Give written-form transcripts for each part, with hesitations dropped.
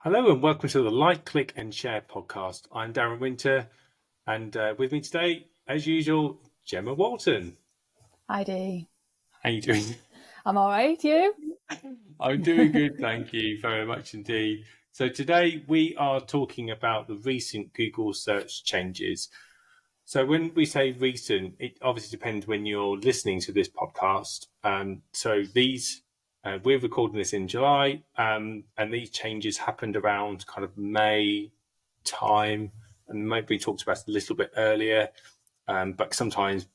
Hello and welcome to the Like, Click and Share podcast. I'm Darren Winter and with me today, as usual, Gemma Walton. Hi Dee. How you doing? I'm all right, you? I'm doing good, thank you very much indeed. So today we are talking about the recent Google search changes. So when we say recent, it obviously depends when you're listening to this podcast. So these we're recording this in July, and these changes happened around kind of May time, and maybe we talked about it a little bit earlier. But sometimes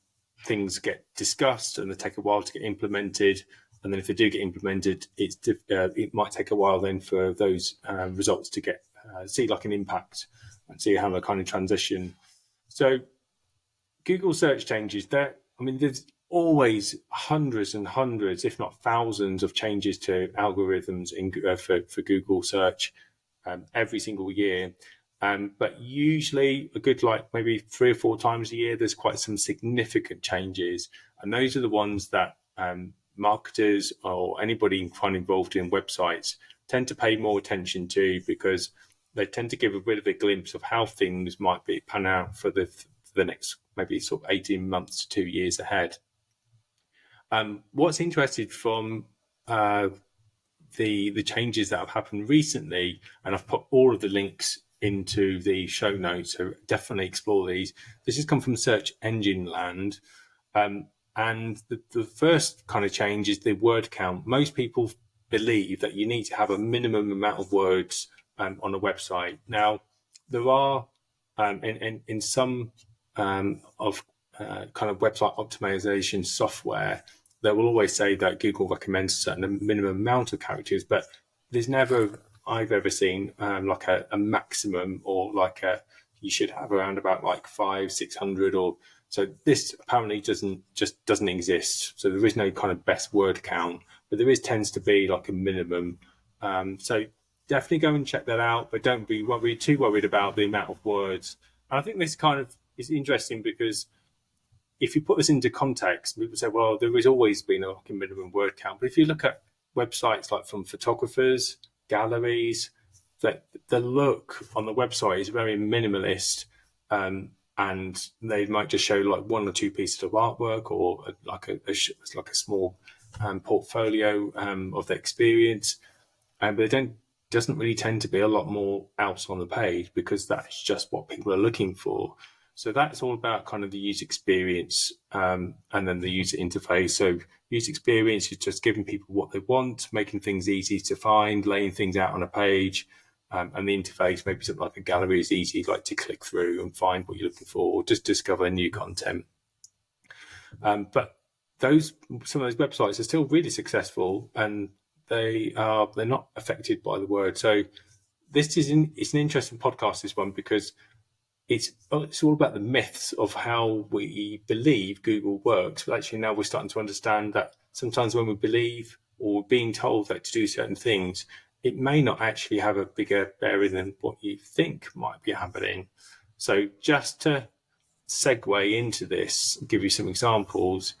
things get discussed and they take a while to get implemented. And then if they do get implemented, it might take a while then for those results to get see like an impact and see how they kind of transition. So Google search changes there. I mean, there's always hundreds and hundreds, if not thousands, of changes to algorithms for Google search every single year. But usually a good maybe 3 or 4 times a year, there's quite some significant changes. And those are the ones that marketers or anybody involved in websites tend to pay more attention to, because they tend to give a bit of a glimpse of how things might be pan out for the next maybe sort of 18 months to 2 years ahead. What's interesting from the changes that have happened recently, and I've put all of the links into the show notes, so definitely explore these. This has come from Search Engine Land, and the first kind of change is the word count. Most people believe that you need to have a minimum amount of words on a website. Now, there are in some kind of website optimization software, they will always say that Google recommends a certain minimum amount of characters, but there's never I've ever seen like a maximum, or you should have around about like 500-600 or so. This apparently doesn't exist. So there is no kind of best word count, but there tends to be like a minimum. So definitely go and check that out, but don't be too worried about the amount of words. And I think this kind of is interesting because if you put this into context, people say, well, there has always been a minimum word count. But if you look at websites like from photographers, galleries, that the look on the website is very minimalist, and they might just show like 1 or 2 pieces of artwork, or like a small portfolio of the experience, but they doesn't really tend to be a lot more else on the page, because that's just what people are looking for. So that's all about kind of the user experience, and then the user interface. So user experience is just giving people what they want, making things easy to find, laying things out on a page. And the interface, maybe something like a gallery, is easy, like to click through and find what you're looking for, or just discover new content. But some of those websites are still really successful, and they're not affected by the word. So it's an interesting podcast, this one, because it's all about the myths of how we believe Google works. But actually now we're starting to understand that sometimes when we believe or we're being told that to do certain things, it may not actually have a bigger bearing than what you think might be happening. So just to segue into this, give you some examples,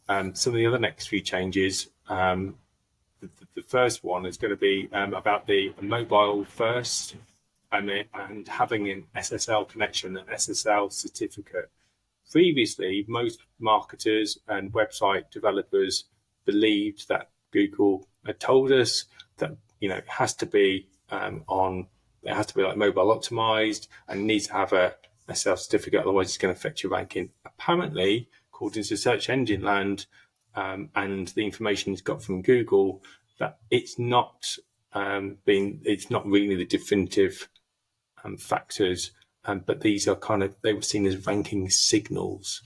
some of the other next few changes. The first one is going to be about the mobile first, and having an SSL connection, an SSL certificate. Previously, most marketers and website developers believed that Google had told us that it has to be like mobile optimized and needs to have a SSL certificate, otherwise it's going to affect your ranking. Apparently, according to Search Engine Land, and the information it's got from Google, that it's not really the definitive factors, but these are they were seen as ranking signals.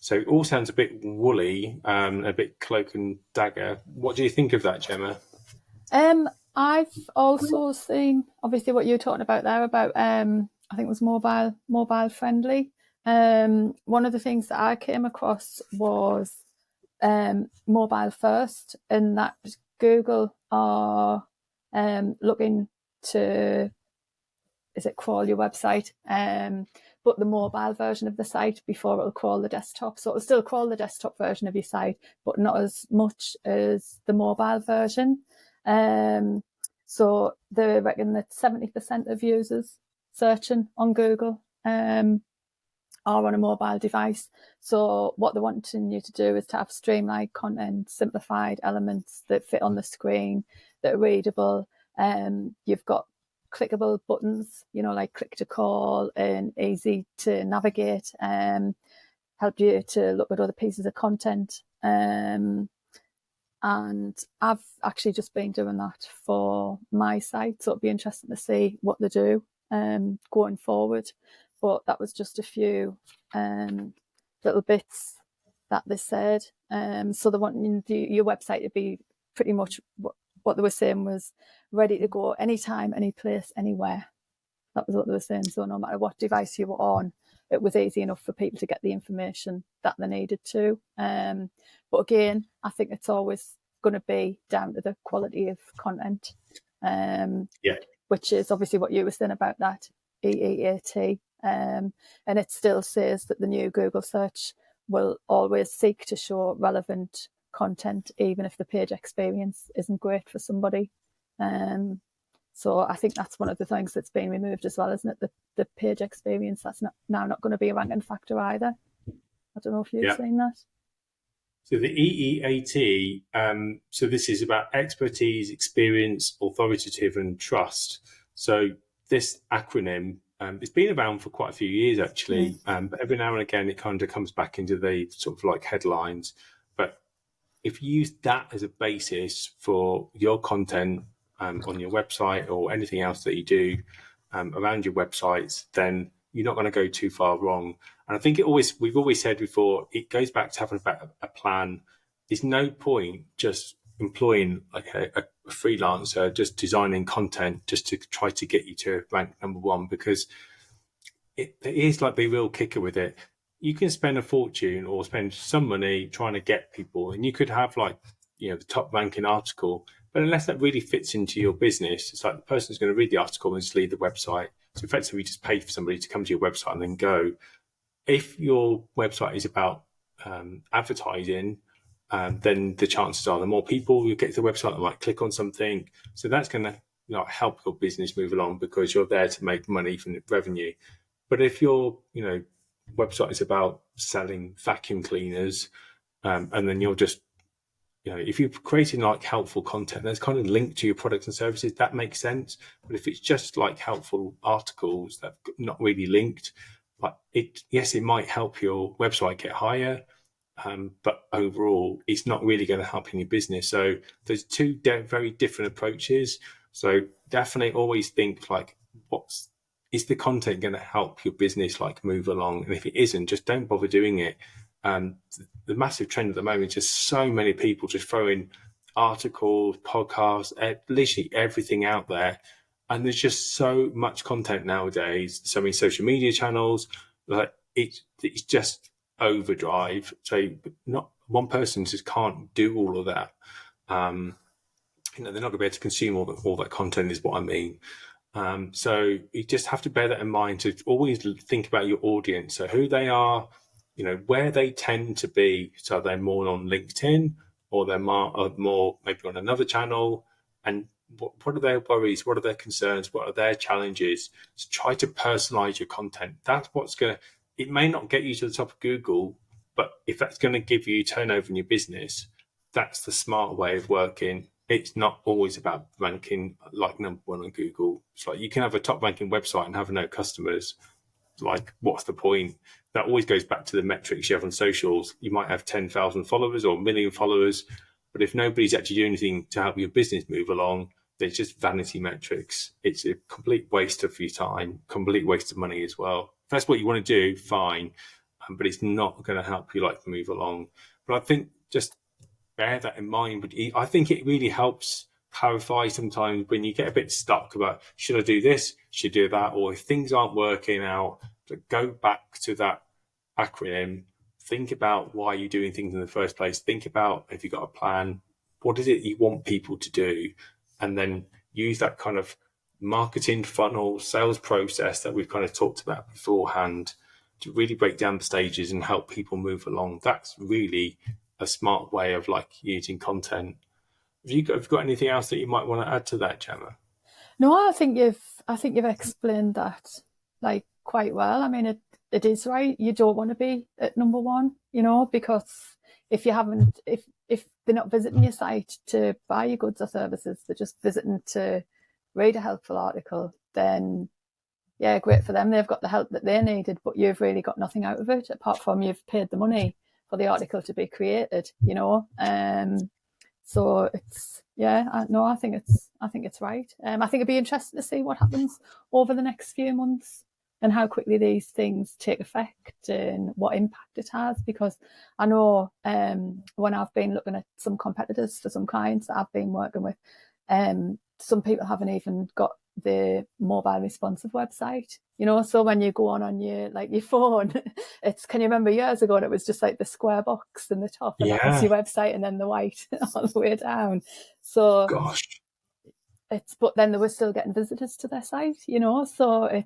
So it all sounds a bit woolly, a bit cloak and dagger. What do you think of that, Gemma? I've also seen, obviously, what you were talking about there about I think it was mobile friendly. One of the things that I came across was mobile first, and that Google are looking to crawl your website, but the mobile version of the site before it'll crawl the desktop. So it'll still crawl the desktop version of your site, but not as much as the mobile version. So they reckon that 70% of users searching on Google are on a mobile device. So what they're wanting you to do is to have streamlined content, simplified elements that fit on the screen, that are readable. You've got clickable buttons, like click to call, and easy to navigate, help you to look at other pieces of content. And I've actually just been doing that for my site, so it'll be interesting to see what they do going forward. But that was just a few little bits that they said. So they want your website to be pretty much what they were saying was ready to go anytime, any place, anywhere. That was what they were saying. So no matter what device you were on, it was easy enough for people to get the information that they needed to. But again, I think it's always going to be down to the quality of content, which is obviously what you were saying about that EEAT. And it still says that the new Google search will always seek to show relevant content, even if the page experience isn't great for somebody. So I think that's one of the things that's been removed as well, isn't it? The page experience, that's not going to be a ranking factor either. I don't know if you've seen that. So the EEAT, so this is about expertise, experience, authoritative, and trust. So this acronym, it's been around for quite a few years actually, but every now and again it kind of comes back into the sort of like headlines. But if you use that as a basis for your content on your website or anything else that you do around your websites, then you're not going to go too far wrong. And I think we've always said before, it goes back to having a plan. There's no point just employing like a freelancer, just designing content just to try to get you to rank number one, because it is like the real kicker with it. You can spend a fortune or spend some money trying to get people, and you could have like, the top ranking article, but unless that really fits into your business, it's like the person's going to read the article and just leave the website. So effectively, just pay for somebody to come to your website and then go. If your website is about advertising, then the chances are the more people you get to the website that might click on something. So that's going to help your business move along because you're there to make money from the revenue. But if your website is about selling vacuum cleaners, and then you're just if you're creating like helpful content that's kind of linked to your products and services, that makes sense. But if it's just like helpful articles that are not really linked, like it might help your website get higher, but overall it's not really going to help in your business. So there's two very different approaches. So definitely always think like, is the content going to help your business like move along? And if it isn't, just don't bother doing it. The massive trend at the moment is just so many people just throwing articles, podcasts, literally everything out there. And there's just so much content nowadays, so many social media channels, like it's just overdrive. So not one person just can't do all of that. They're not going to be able to consume all that content is what I mean. So you just have to bear that in mind, to always think about your audience. So who they are, where they tend to be. So they're more on LinkedIn, or they're more maybe on another channel. And what are their worries? What are their concerns? What are their challenges? So try to personalize your content. That's it may not get you to the top of Google, but if that's going to give you turnover in your business, that's the smart way of working. It's not always about ranking like number one on Google. It's like you can have a top ranking website and have no customers. Like, what's the point? That always goes back to the metrics you have on socials. You might have 10,000 followers or 1 million followers, but if nobody's actually doing anything to help your business move along, there's just vanity metrics. It's a complete waste of your time, complete waste of money as well. If that's what you want to do, fine, but it's not going to help you like move along. But I think just bear that in mind. But I think it really helps clarify sometimes when you get a bit stuck about, should I do this, should I do that, or if things aren't working out, go back to that acronym, think about why you're doing things in the first place, think about if you've got a plan, what is it you want people to do, and then use that kind of marketing funnel, sales process that we've kind of talked about beforehand to really break down the stages and help people move along. That's really a smart way of like using content. Have you got anything else that you might want to add to that, Gemma? No, I think you've explained that like quite well. I mean, it is right. You don't want to be at number one, because if you haven't, if they're not visiting your site to buy your goods or services, they're just visiting to read a helpful article, then yeah, great for them. They've got the help that they needed, but you've really got nothing out of it apart from you've paid the money for the article to be created, So it's I think it's right. I think it'd be interesting to see what happens over the next few months and how quickly these things take effect and what impact it has. Because I know when I've been looking at some competitors for some clients that I've been working with, some people haven't even got the mobile responsive website. So when you go on your phone, can you remember years ago, and it was just like the square box in the top, and that was your website, and then the white all the way down. So Gosh, but then they were still getting visitors to their site, so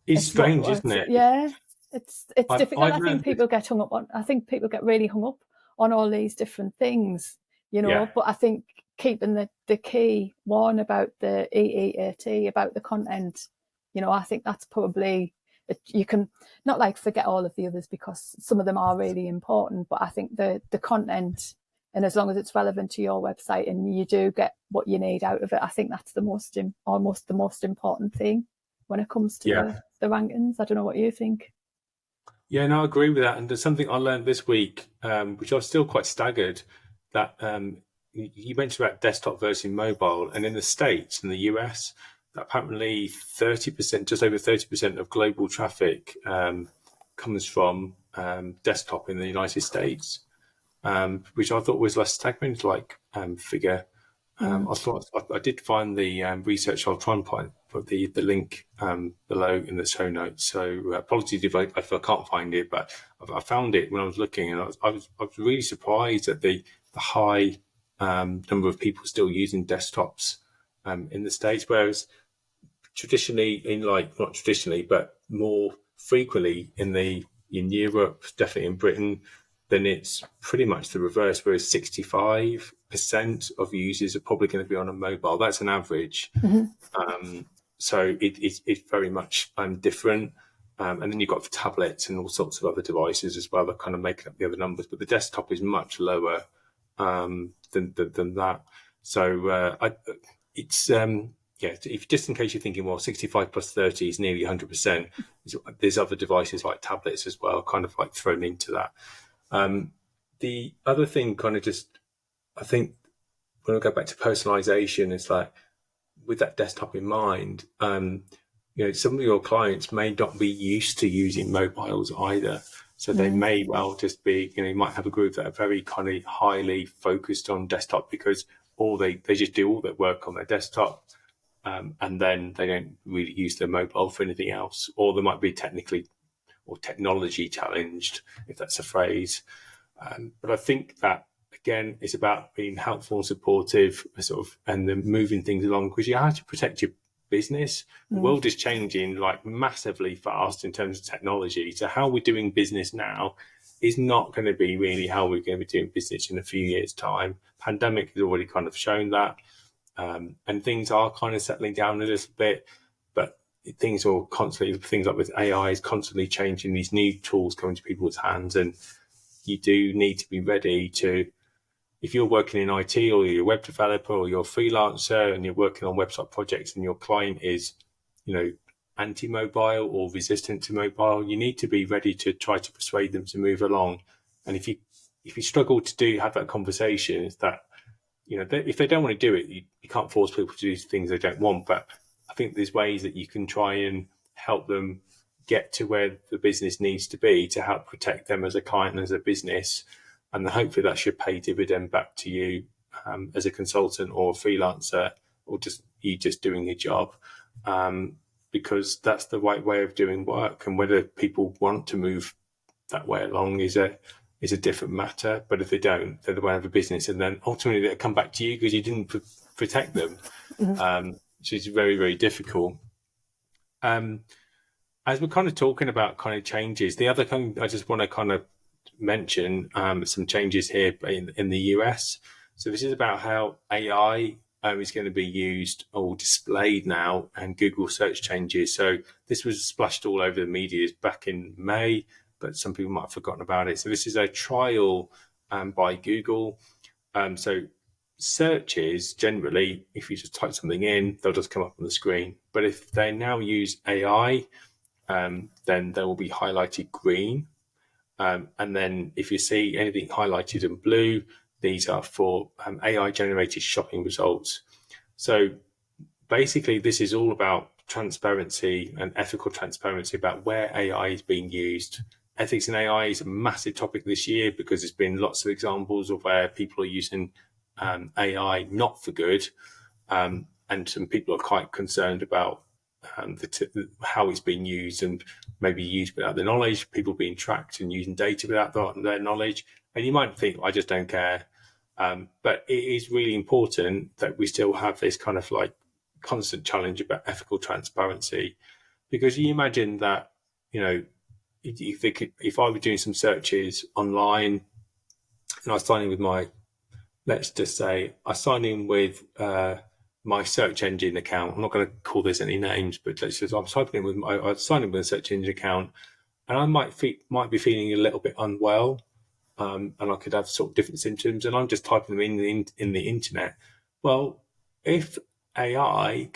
it's strange, isn't it? Yeah, it's difficult. I think people get hung up on. I think people get really hung up on all these different things, But I think keeping the key one about the EEAT, about the content, I think that's probably, you can not like forget all of the others because some of them are really important, but I think the content, and as long as it's relevant to your website and you do get what you need out of it, I think that's almost the most important thing when it comes to the rankings. I don't know what you think. Yeah, no, I agree with that. And there's something I learned this week, which I was still quite staggered, that you mentioned about desktop versus mobile, and in the States, in the US, apparently 30%, just over 30% of global traffic comes from desktop in the United States, which I thought was less staggering figure. I did find the research. I'll try and put the link below in the show notes. So apologies if I can't find it, but I found it when I was looking, and I was really surprised at the high number of people still using desktops in the States, whereas traditionally, not traditionally, but more frequently in Europe, definitely in Britain, then it's pretty much the reverse, whereas 65% of users are probably going to be on a mobile. That's an average. So it's very much different. And then you've got the tablets and all sorts of other devices as well that kind of make up the other numbers. But the desktop is much lower than that. So it's if just in case you're thinking, well, 65 plus 30 is nearly 100%. There's other devices like tablets as well, kind of like thrown into that. The other thing, I think when I go back to personalization, it's like with that desktop in mind, some of your clients may not be used to using mobiles either. So they may well just be, you might have a group that are very kind of highly focused on desktop because they just do all their work on their desktop. And then they don't really use their mobile for anything else, or they might be technically or technology challenged, if that's a phrase. But I think that, again, it's about being helpful and supportive and then moving things along, because you have to protect your business. The world is changing massively fast in terms of technology. So how we're doing business now is not going to be really how we're going to be doing business in a few years' time. Pandemic has already kind of shown that. And things are kind of settling down a little bit, but things like with AI is constantly changing, these new tools coming to people's hands, and you do need to be ready to, if you're working in IT or you're a web developer or you're a freelancer and you're working on website projects and your client is, anti-mobile or resistant to mobile, you need to be ready to try to persuade them to move along. And if you struggle to have that conversation, it's that, if they don't want to do it, you can't force people to do things they don't want. But I think there's ways that you can try and help them get to where the business needs to be to help protect them as a client and as a business. And then hopefully that should pay dividend back to you as a consultant or a freelancer, or just doing your job, because that's the right way of doing work. And whether people want to move that way along is a different matter. But if they don't, they're the way of a business, and then ultimately they'll come back to you because you didn't protect them, which is very, very difficult. As we're kind of talking about kind of changes, the other thing I just want to kind of mention some changes here in the US. So this is about how AI is going to be used or displayed now, and Google search changes. So this was splashed all over the media back in May, but some people might have forgotten about it. So this is a trial by Google. So searches, generally, if you just type something in, they'll just come up on the screen. But if they now use AI, then they will be highlighted green. And then if you see anything highlighted in blue, these are for AI-generated shopping results. So basically, this is all about transparency and ethical transparency about where AI is being used. Ethics in AI is a massive topic this year because there's been lots of examples of where people are using AI not for good, and some people are quite concerned about how it's being used and maybe used without the knowledge, people being tracked and using data without their knowledge. And you might think, I just don't care. But it is really important that we still have this kind of like constant challenge about ethical transparency, because you imagine that, if I were doing some searches online and I sign in with let's just say I sign in with my search engine account. I'm not going to call this any names, but let's just, I sign in with a search engine account, and I might be feeling a little bit unwell. And I could have sort of different symptoms, and I'm just typing them in the internet. Well, if AI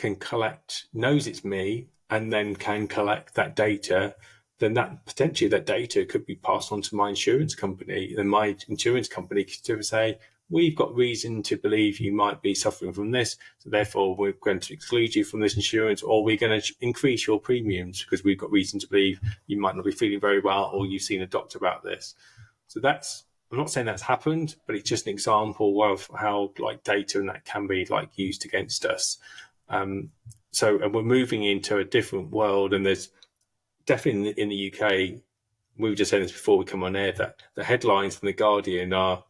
knows it's me, and then can collect that data, then potentially that data could be passed on to my insurance company, and my insurance company could say, we've got reason to believe you might be suffering from this, so therefore we're going to exclude you from this insurance, or we're going to increase your premiums because we've got reason to believe you might not be feeling very well, or you've seen a doctor about this. So I'm not saying that's happened, but it's just an example of how like data and that can be like used against us. And we're moving into a different world, and there's definitely in the UK, we were just saying this before we come on air, that the headlines from The Guardian are,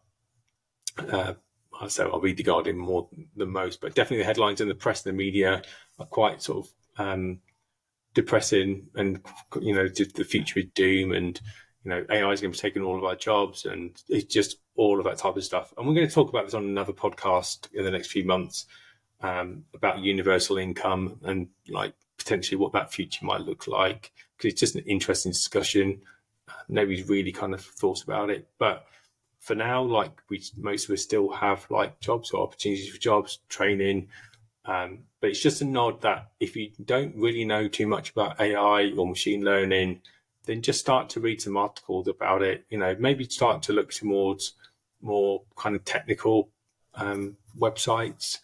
I'll read The Guardian more than most, but definitely the headlines in the press and the media are quite sort of depressing, and, the future is doom, and, AI is going to be taking all of our jobs, and it's just all of that type of stuff. And we're going to talk about this on another podcast in the next few months, about universal income and like potentially what that future might look like, because it's just an interesting discussion. Nobody's really kind of thought about it, but for now, like most of us still have like jobs or opportunities for jobs, training. But it's just a nod that if you don't really know too much about AI or machine learning, then just start to read some articles about it. Maybe start to look towards more kind of technical websites,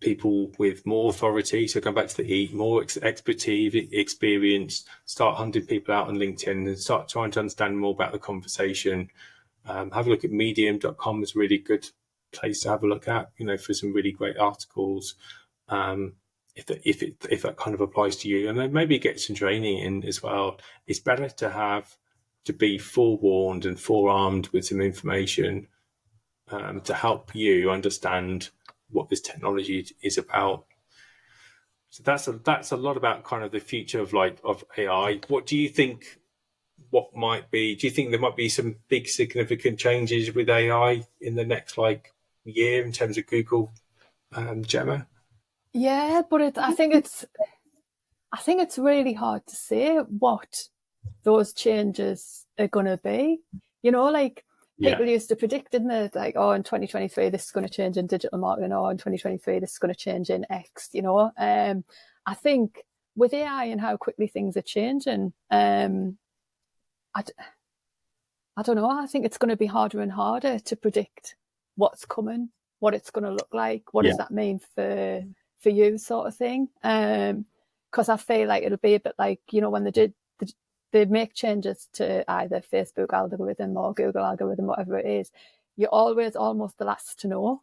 people with more authority. So come back to the EEAT, more expertise, experience, start hunting people out on LinkedIn and start trying to understand more about the conversation. Have a look at medium.com is a really good place to have a look at, for some really great articles. If that kind of applies to you, and then maybe get some training in as well. It's better to be forewarned and forearmed with some information to help you understand what this technology is about. So that's a lot about kind of the future of AI. What do you think? Do you think there might be some big significant changes with AI in the next year in terms of Google, Gemma? Yeah, but I think it's really hard to say what those changes are going to be. People used to predict, didn't they? Like, in 2023, this is going to change in digital marketing, or in 2023, this is going to change in X, I think with AI and how quickly things are changing, I don't know. I think it's going to be harder and harder to predict what's coming, what it's going to look like, what does that mean for you, sort of thing. Because I feel like it'll be a bit like, when they make changes to either Facebook algorithm or Google algorithm, whatever it is, you're always almost the last to know,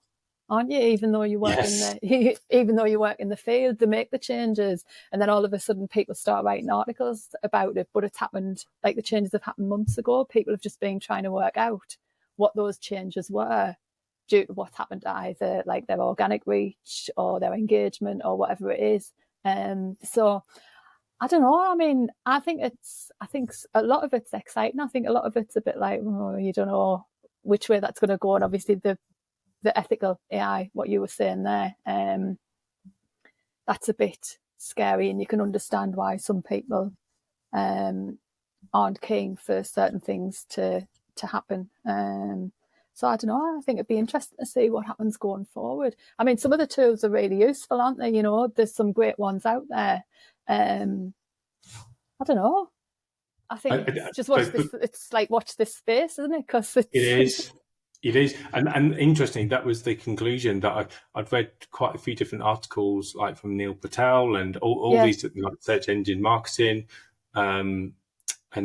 aren't you? Even though you work in the field, they make the changes, and then all of a sudden people start writing articles about it. But it's happened, like the changes have happened months ago. People have just been trying to work out what those changes were due to what's happened to either like their organic reach or their engagement or whatever it is. So I don't know. I mean, I think a lot of it's exciting. I think a lot of it's a bit like, you don't know which way that's going to go. And obviously the the ethical AI, what you were saying there, that's a bit scary, and you can understand why some people aren't keen for certain things to happen. So I don't know, I think it'd be interesting to see what happens going forward. I mean, some of the tools are really useful, aren't they? You know, there's some great ones out there. I don't know. I think it's just watch this. It's like watch this space, isn't it? Because it is, and interesting. That was the conclusion that I'd read quite a few different articles, like from Neil Patel and all these like search engine marketing, and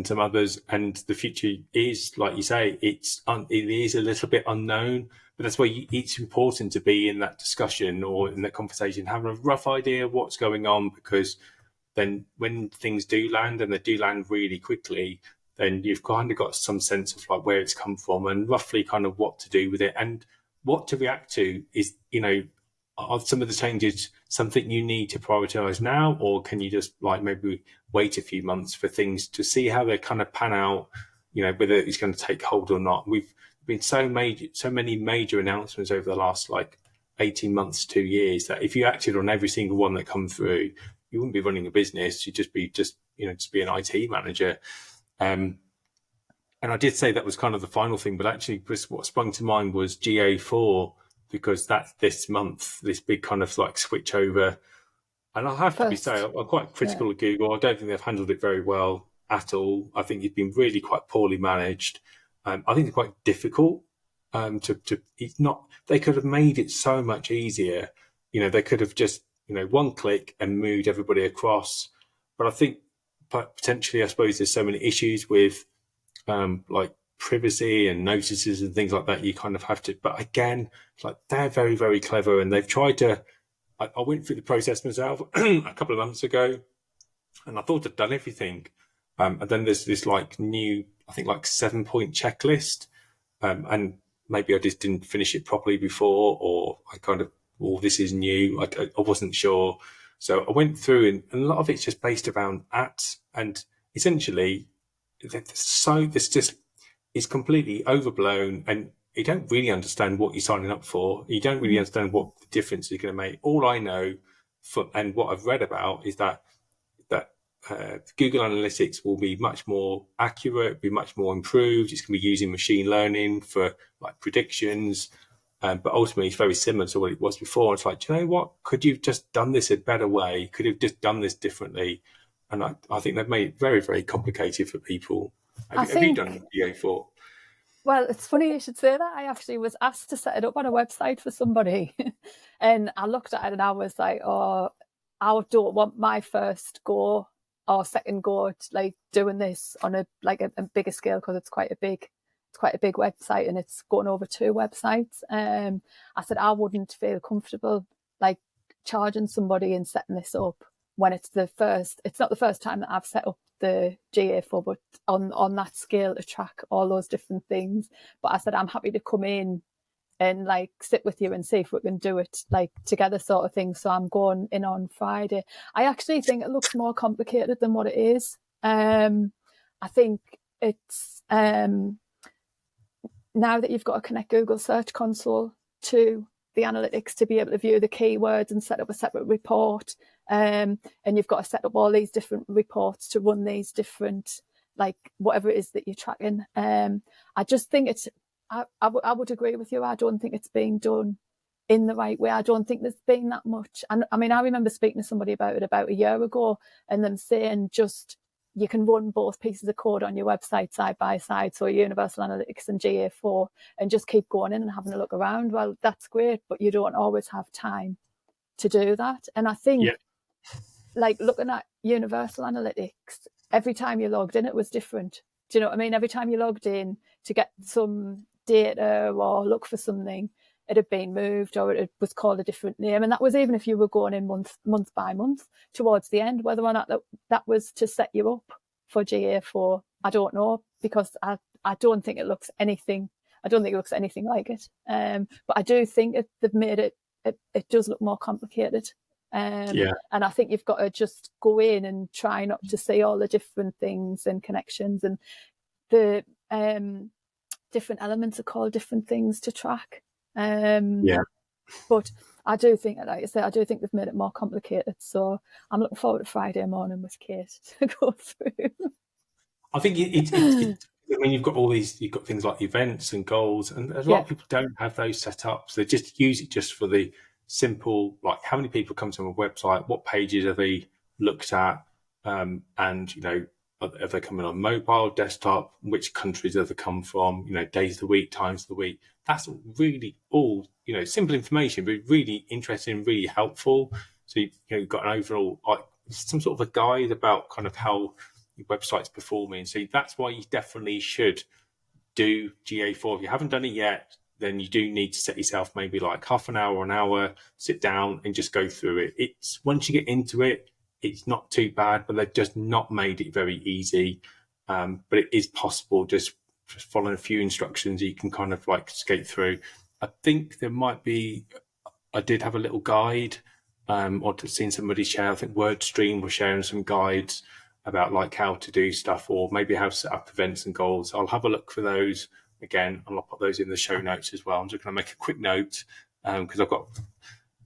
some others. And the future is, like you say, it is a little bit unknown. But that's why it's important to be in that discussion or in that conversation, having a rough idea of what's going on, because then when things do land, and they do land really quickly, then you've kind of got some sense of like where it's come from and roughly kind of what to do with it and what to react to. Is, are some of the changes something you need to prioritize now, or can you just like maybe wait a few months for things to see how they kind of pan out, whether it's going to take hold or not. We've been so many major announcements over the last like 18 months, 2 years, that if you acted on every single one that come through, you wouldn't be running a business. You'd just be an IT manager. And I did say that was kind of the final thing, but actually what sprung to mind was GA4, because that's this month, this big kind of like switch over. And I'll have to say, I'm quite critical of Google. I don't think they've handled it very well at all. I think it's been really quite poorly managed. I think it's quite difficult it's not, they could have made it so much easier. They could have just, one click and moved everybody across. But I think potentially, I suppose there's so many issues with like privacy and notices and things like that. You kind of have to, but again, like they're very, very clever, and they've tried to, I went through the process myself a couple of months ago, and I thought I'd done everything. And then there's this like new, I think like 7-point checklist. And maybe I just didn't finish it properly before, or I kind of, this is new. I wasn't sure. So I went through, and a lot of it's just based around @, and essentially, this just is completely overblown, and you don't really understand what you're signing up for. You don't really understand what the difference is going to make. All I know, and what I've read about, is that Google Analytics will be much more accurate, be much more improved. It's going to be using machine learning for like predictions, but ultimately it's very similar to what it was before. It's like, do you know what? Could you have just done this a better way? Could you have just done this differently? And I think they've made it very, very complicated for people. Have you done GA4? Well, it's funny you should say that. I actually was asked to set it up on a website for somebody, and I looked at it and I was like, oh, I don't want my first go or second go at like doing this on a bigger scale, because it's quite a big website, and it's going over 2 websites. I said I wouldn't feel comfortable like charging somebody and setting this up when it's not the first time that I've set up the GA4, but on that scale to track all those different things. But I said I'm happy to come in and like sit with you and see if we can do it like together, sort of thing. So I'm going in on Friday. I actually think it looks more complicated than what it is. I think it's now that you've got to connect Google Search Console to the analytics to be able to view the keywords and set up a separate report, and you've got to set up all these different reports to run these different, like whatever it is that you're tracking. I just think it's, I would agree with you. I don't think it's being done in the right way. I don't think there's been that much. And I mean, I remember speaking to somebody about it about a year ago, and them saying just, you can run both pieces of code on your website side by side, so Universal Analytics and GA4, and just keep going in and having a look around. Well, that's great, but you don't always have time to do that. And I think, like looking at Universal Analytics, every time you logged in, it was different. Do you know what I mean? Every time you logged in to get some data or look for something, it had been moved, or it was called a different name. And that was even if you were going in month by month towards the end. Whether or not that was to set you up for GA4, I don't know, because I don't think it looks anything. I don't think it looks anything like it. But I do think they've made it does look more complicated. And I think you've got to just go in and try not to see all the different things and connections, and the different elements are called different things to track. Yeah. But I do think, like I say, I do think they've made it more complicated. So I'm looking forward to Friday morning with Kate to go through. I think I mean, you've got things like events and goals, and a lot of people don't have those set up. So they just use it just for the simple, like how many people come to a website, what pages have they looked at, and are they coming on mobile, desktop, which countries have they come from, days of the week, times of the week. That's really all, simple information, but really interesting, really helpful. So you've got an overall, like some sort of a guide about kind of how your website's performing. So that's why you definitely should do GA4. If you haven't done it yet, then you do need to set yourself maybe like half an hour or an hour, sit down and just go through it. It's once you get into it, it's not too bad, but they've just not made it very easy. But it is possible, just following a few instructions, you can kind of like skate through. I think there might be, I did have a little guide, or seen somebody share, I think Wordstream was sharing some guides about like how to do stuff, or maybe how to set up events and goals. I'll have a look for those again, and I'll put those in the show notes as well. I'm just going to make a quick note because I've got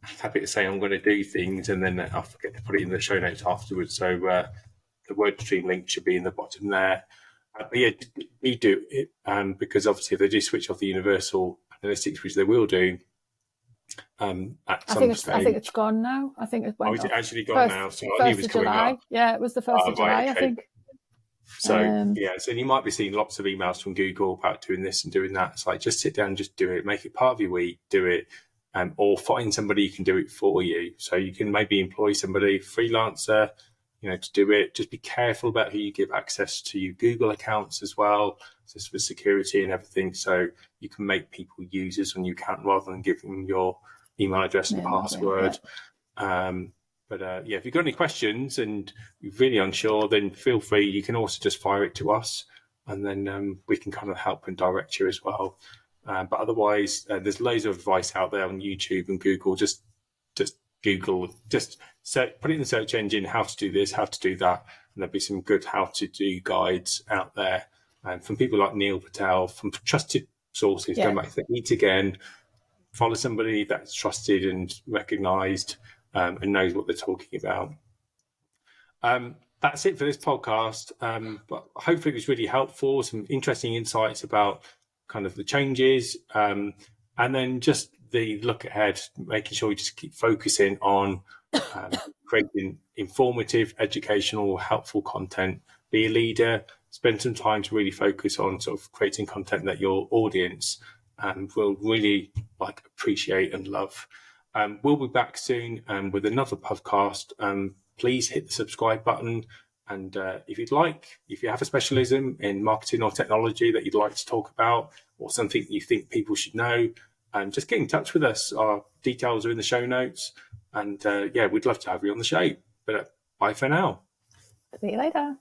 a habit of saying I'm going to do things and then I'll forget to put it in the show notes afterwards. So the Wordstream link should be in the bottom there. But yeah, we do it because obviously if they do switch off the universal analytics, which they will do, at some stage. I think it's gone now. I think it went is it off. actually gone now? So I knew it was coming July. up. Yeah, it was the 1st of July, right, okay. I think. So so you might be seeing lots of emails from Google about doing this and doing that. It's like, just sit down, just do it, make it part of your week, do it, or find somebody who can do it for you. So you can maybe employ somebody, freelancer, to do it. Just be careful about who you give access to your Google accounts as well, just for security and everything. So you can make people users on your account rather than giving them your email address and password. But if you've got any questions and you're really unsure, then feel free. You can also just fire it to us, and then we can kind of help and direct you as well. But otherwise, there's loads of advice out there on YouTube and Google. Just Google, put it in the search engine, how to do this, how to do that, and there'll be some good how to do guides out there. And from people like Neil Patel, from trusted sources, going back to the EEAT again, follow somebody that's trusted and recognised. And knows what they're talking about. That's it for this podcast. But hopefully it was really helpful, some interesting insights about kind of the changes, and then just the look ahead, making sure we just keep focusing on creating informative, educational, helpful content. Be a leader, spend some time to really focus on sort of creating content that your audience will really appreciate and love. We'll be back soon with another podcast. Please hit the subscribe button. And if you have a specialism in marketing or technology that you'd like to talk about, or something you think people should know, just get in touch with us. Our details are in the show notes. And we'd love to have you on the show. But bye for now. See you later.